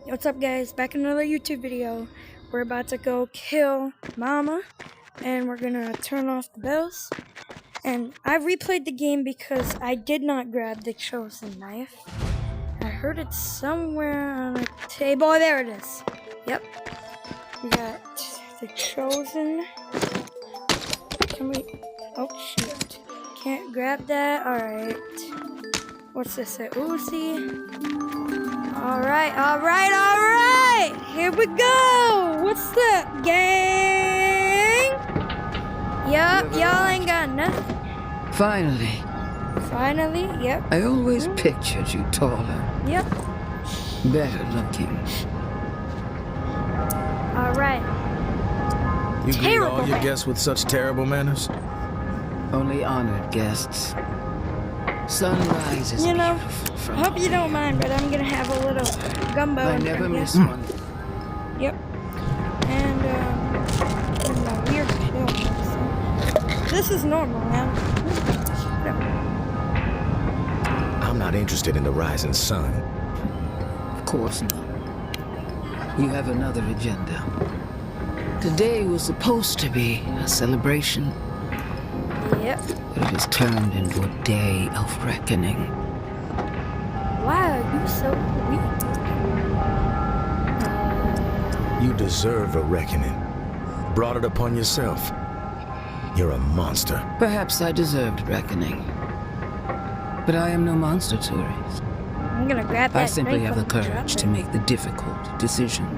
What's up, guys? Back in another YouTube video. We're about to go kill Mama, and we're gonna turn off the bells. And I replayed the game because I did not grab the chosen knife. I heard it somewhere on a table. Oh, there it is. Yep. We got the chosen. Can we? Oh shoot! Can't grab that. All right. What's this? A Uzi. All right. Here we go. What's up, gang? Yup, y'all ain't got nothing. Finally, yep. I always pictured you taller. Yep. Better looking. All right. You greet all your guests with such terrible manners? Only honored guests. Sunrise is beautiful from I hope you don't mind, but I'm gonna have a little gumbo. I never miss one. Yep. And a weird pill. This is normal now. I'm not interested in the rising sun. Of course not. You have another agenda. Today was supposed to be a celebration. Yep. But it has turned into a day of reckoning. Wow, you so weak. You deserve a reckoning. Brought it upon yourself. You're a monster. Perhaps I deserved reckoning. But I am no monster, tourist. I'm gonna grab that. I simply have the courage to make the difficult decisions.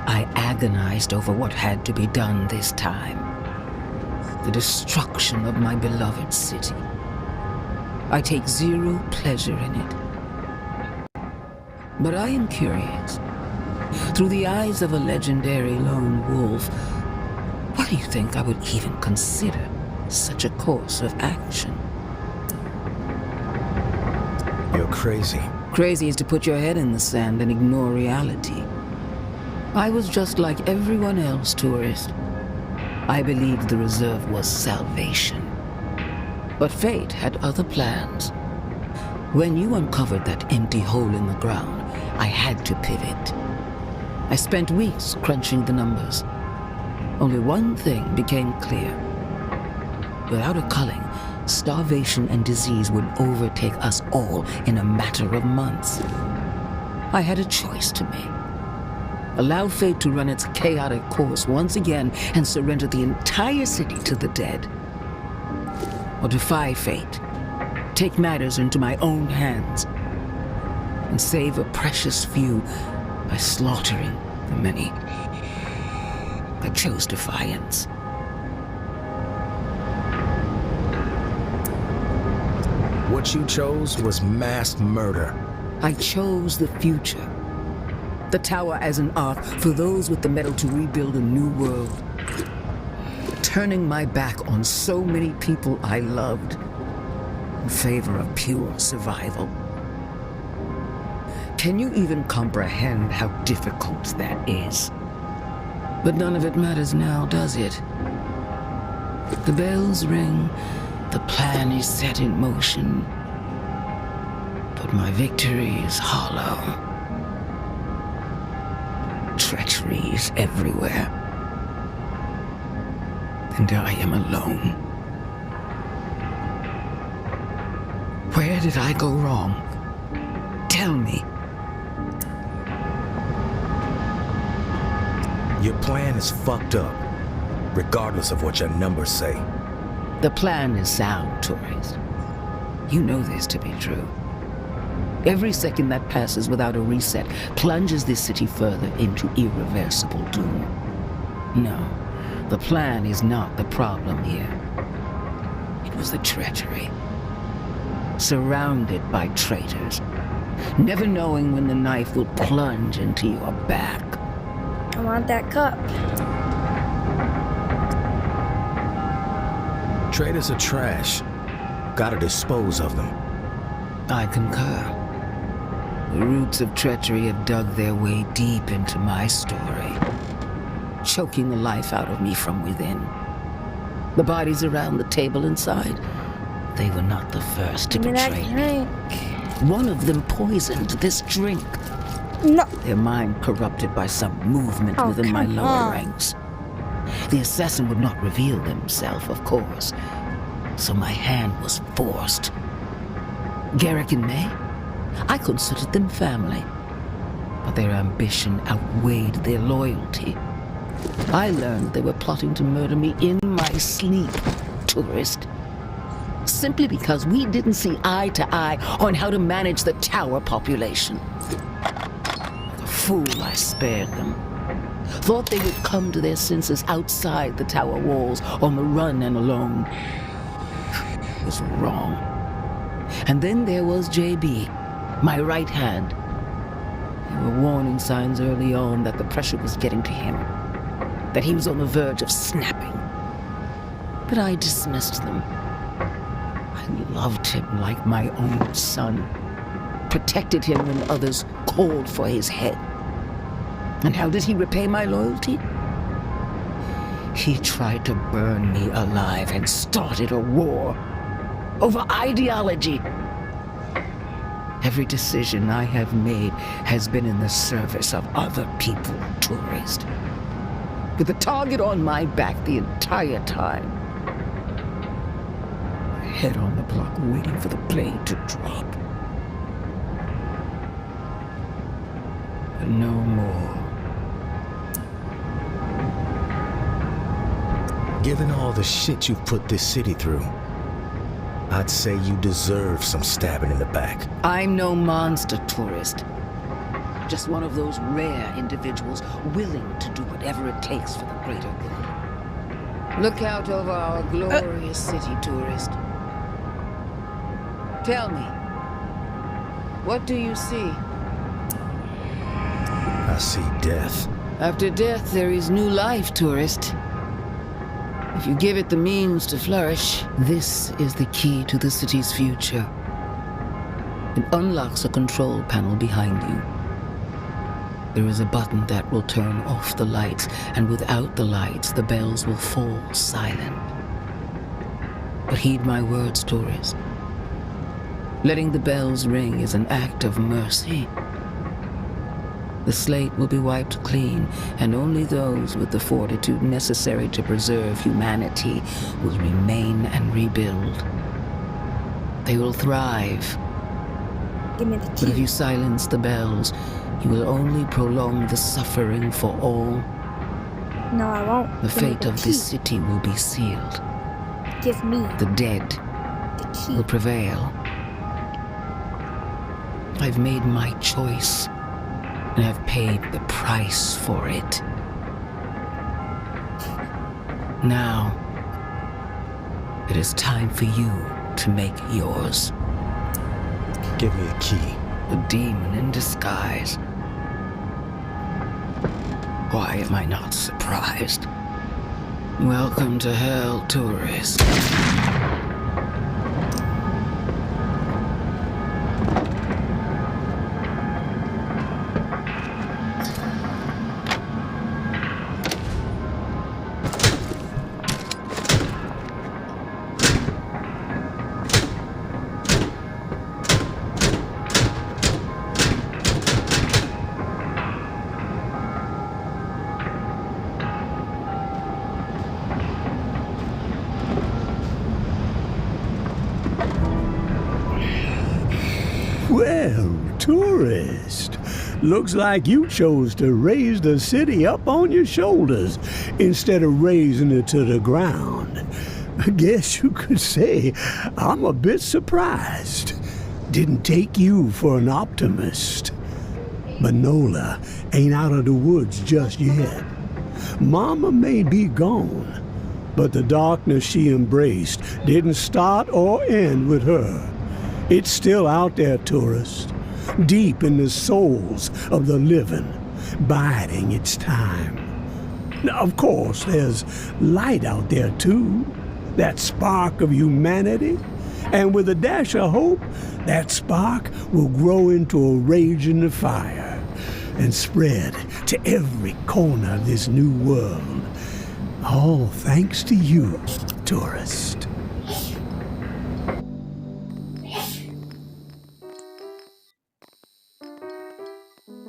I agonized over what had to be done this time. The destruction of my beloved city. I take zero pleasure in it. But I am curious. Through the eyes of a legendary lone wolf, why do you think I would even consider such a course of action? You're crazy. Crazy is to put your head in the sand and ignore reality. I was just like everyone else, tourist. I believed the reserve was salvation. But fate had other plans. When you uncovered that empty hole in the ground, I had to pivot. I spent weeks crunching the numbers. Only one thing became clear. Without a culling, starvation and disease would overtake us all in a matter of months. I had a choice to make. Allow fate to run its chaotic course once again and surrender the entire city to the dead. Or defy fate, take matters into my own hands, and save a precious few by slaughtering the many. I chose defiance. What you chose was mass murder. I chose the future. The tower as an ark for those with the metal to rebuild a new world. Turning my back on so many people I loved in favor of pure survival. Can you even comprehend how difficult that is? But none of it matters now, does it? The bells ring, the plan is set in motion, but my victory is hollow. Treachery is everywhere. And I am alone. Where did I go wrong? Tell me. Your plan is fucked up, regardless of what your numbers say. The plan is sound, tourist. You know this to be true. Every second that passes without a reset plunges this city further into irreversible doom. No, the plan is not the problem here. It was the treachery. Surrounded by traitors, never knowing when the knife will plunge into your back. I want that cup. Traitors are trash. Gotta dispose of them. I concur. The roots of treachery have dug their way deep into my story, choking the life out of me from within. The bodies around the table inside, they were not the first to betray me. One of them poisoned this drink. No. their mind corrupted by some movement Oh, within my come lower on. ranks. The assassin would not reveal himself, of course, so my hand was forced. Garrick and May, I considered them family, but their ambition outweighed their loyalty. I learned they were plotting to murder me in my sleep, tourist. Simply because we didn't see eye to eye on how to manage the tower population. Like a fool, I spared them. Thought they would come to their senses outside the tower walls, on the run and alone. Was wrong. And then there was JB, my right hand. There were warning signs early on that the pressure was getting to him, that he was on the verge of snapping. But I dismissed them. I loved him like my own son, protected him when others called for his head. And how did he repay my loyalty? He tried to burn me alive and started a war over ideology. Every decision I have made has been in the service of other people, tourist. With the target on my back the entire time. My head on the block waiting for the blade to drop. But no more. Given all the shit you've put this city through, I'd say you deserve some stabbing in the back. I'm no monster, tourist. Just one of those rare individuals willing to do whatever it takes for the greater good. Look out over our glorious city, tourist. Tell me, what do you see? I see death. After death, there is new life, tourist. If you give it the means to flourish, this is the key to the city's future. It unlocks a control panel behind you. There is a button that will turn off the lights, and without the lights, the bells will fall silent. But heed my words, tourist. Letting the bells ring is an act of mercy. The slate will be wiped clean, and only those with the fortitude necessary to preserve humanity will remain and rebuild. They will thrive. Give me the But if key. you silence the bells, you will only prolong the suffering for all. No, I won't. The Give me fate the of key. this city will be sealed. Give me The dead the key. will prevail. I've made my choice, and have paid the price for it. Now, it is time for you to make yours. Give me a key. The demon in disguise. Why am I not surprised? Welcome to hell, tourist. Well, tourist, looks like you chose to raise the city up on your shoulders instead of raising it to the ground. I guess you could say I'm a bit surprised. Didn't take you for an optimist. But Nola ain't out of the woods just yet. Mama may be gone, but the darkness she embraced didn't start or end with her. It's still out there, tourist, deep in the souls of the living, biding its time. Now, of course, there's light out there, too, that spark of humanity, and with a dash of hope, that spark will grow into a raging fire and spread to every corner of this new world. All thanks to you, tourist.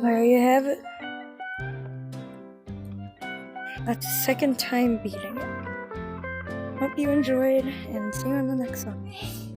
There you have it. That's the second time beating it. Hope you enjoyed, and see you on the next one.